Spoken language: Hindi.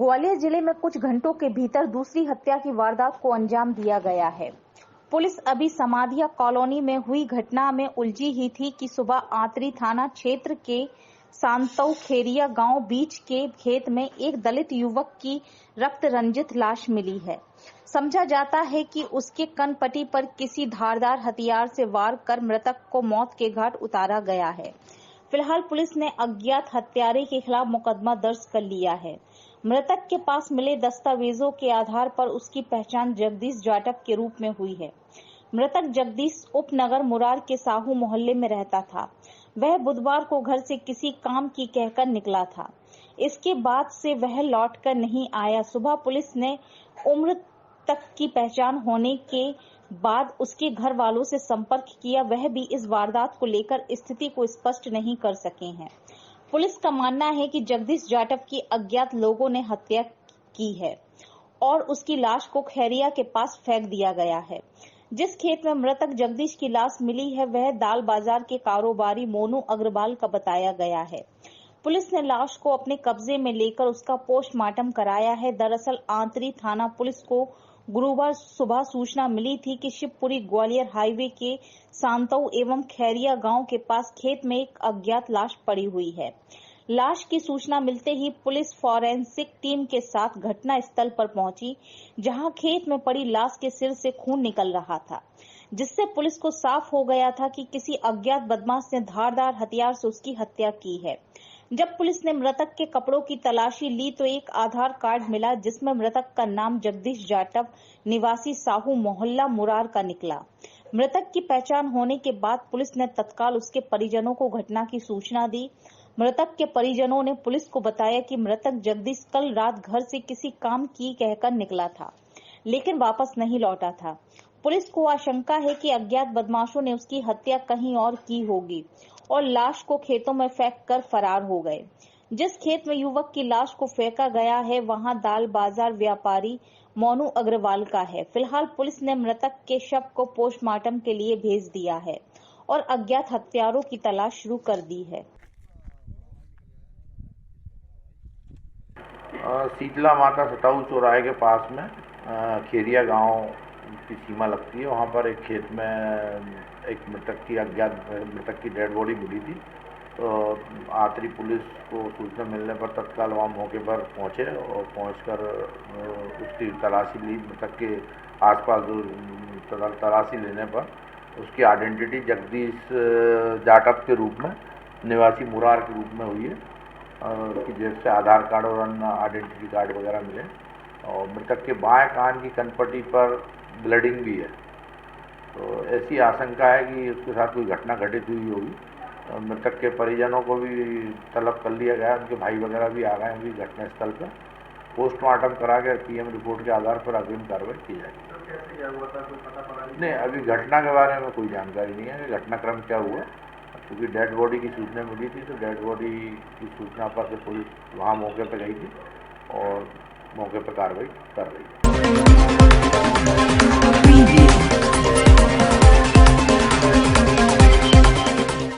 ग्वालियर जिले में कुछ घंटों के भीतर दूसरी हत्या की वारदात को अंजाम दिया गया है। पुलिस अभी समाधिया कॉलोनी में हुई घटना में उलझी ही थी कि सुबह आंतरी थाना क्षेत्र के सांतौ खेरिया गांव बीच के खेत में एक दलित युवक की रक्त रंजित लाश मिली है। समझा जाता है कि उसके कनपट्टी पर किसी धारदार हथियार से वार कर मृतक को मौत के घाट उतारा गया है। फिलहाल पुलिस ने अज्ञात हत्यारे के खिलाफ मुकदमा दर्ज कर लिया है। मृतक के पास मिले दस्तावेजों के आधार पर उसकी पहचान जगदीश जाटव के रूप में हुई है। मृतक जगदीश उपनगर मुरार के साहू मोहल्ले में रहता था। वह बुधवार को घर से किसी काम की कहकर निकला था। इसके बाद से वह लौटकर नहीं आया। सुबह पुलिस ने उम्र तक की पहचान होने के बाद उसके घर वालों से संपर्क किया। वह भी इस वारदात को लेकर स्थिति को स्पष्ट नहीं कर सके हैं। पुलिस का मानना है कि जगदीश जाटव की अज्ञात लोगों ने हत्या की है और उसकी लाश को खैरिया के पास फेंक दिया गया है। जिस खेत में मृतक जगदीश की लाश मिली है वह दाल बाजार के कारोबारी मोनू अग्रवाल का बताया गया है। पुलिस ने लाश को अपने कब्जे में लेकर उसका पोस्टमार्टम कराया है। दरअसल आंतरी थाना पुलिस को गुरुवार सुबह सूचना मिली थी कि शिवपुरी ग्वालियर हाईवे के सांतौ एवं खैरिया गांव के पास खेत में एक अज्ञात लाश पड़ी हुई है। लाश की सूचना मिलते ही पुलिस फॉरेंसिक टीम के साथ घटना स्थल पर पहुंची, जहां खेत में पड़ी लाश के सिर से खून निकल रहा था, जिससे पुलिस को साफ हो गया था कि किसी अज्ञात बदमाश ने धारदार हथियार से उसकी हत्या की है। जब पुलिस ने मृतक के कपड़ों की तलाशी ली तो एक आधार कार्ड मिला जिसमें मृतक का नाम जगदीश जाटव निवासी साहू मोहल्ला मुरार का निकला। मृतक की पहचान होने के बाद पुलिस ने तत्काल उसके परिजनों को घटना की सूचना दी। मृतक के परिजनों ने पुलिस को बताया कि मृतक जगदीश कल रात घर से किसी काम की कहकर निकला था, लेकिन वापस नहीं लौटा था। पुलिस को आशंका है कि अज्ञात बदमाशों ने उसकी हत्या कहीं और की होगी और लाश को खेतों में फेंक कर फरार हो गए। जिस खेत में युवक की लाश को फेंका गया है वहां दाल बाजार व्यापारी मोनू अग्रवाल का है। फिलहाल पुलिस ने मृतक के शव को पोस्टमार्टम के लिए भेज दिया है और अज्ञात हत्यारों की तलाश शुरू कर दी है। शीतला माता सताऊ चौराहे के पास में खेरिया गांव की सीमा लगती है। वहां पर एक खेत में एक मृतक की डेड बॉडी मिली थी। तो आंतरी पुलिस को सूचना मिलने पर तत्काल वहां मौके पर पहुंचे और पहुंचकर उसकी तलाशी ली। मृतक के आसपास तलाशी लेने पर उसकी आइडेंटिटी जगदीश जाटव के रूप में निवासी मुरार के रूप में हुई है। उसकी जेब से आधार कार्ड और अन्य आइडेंटिटी कार्ड वगैरह मिले और मृतक के बाएं कान की कनपट्टी पर ब्लडिंग भी है। तो ऐसी आशंका है कि उसके साथ कोई घटना घटित हुई होगी। मृतक के परिजनों को भी तलब कर लिया गया। उनके भाई वगैरह भी आ गए हैं अभी घटनास्थल पर। पोस्टमार्टम करा के पीएम रिपोर्ट के आधार पर अग्रिम कार्रवाई की जाएगी। नहीं, अभी घटना के बारे में कोई जानकारी नहीं है कि घटनाक्रम क्या हुआ, क्योंकि डेड बॉडी की सूचना मिली थी। तो डेड बॉडी की सूचना पर से पुलिस वहाँ मौके पर गई थी और मौके पर कार्रवाई कर रही है।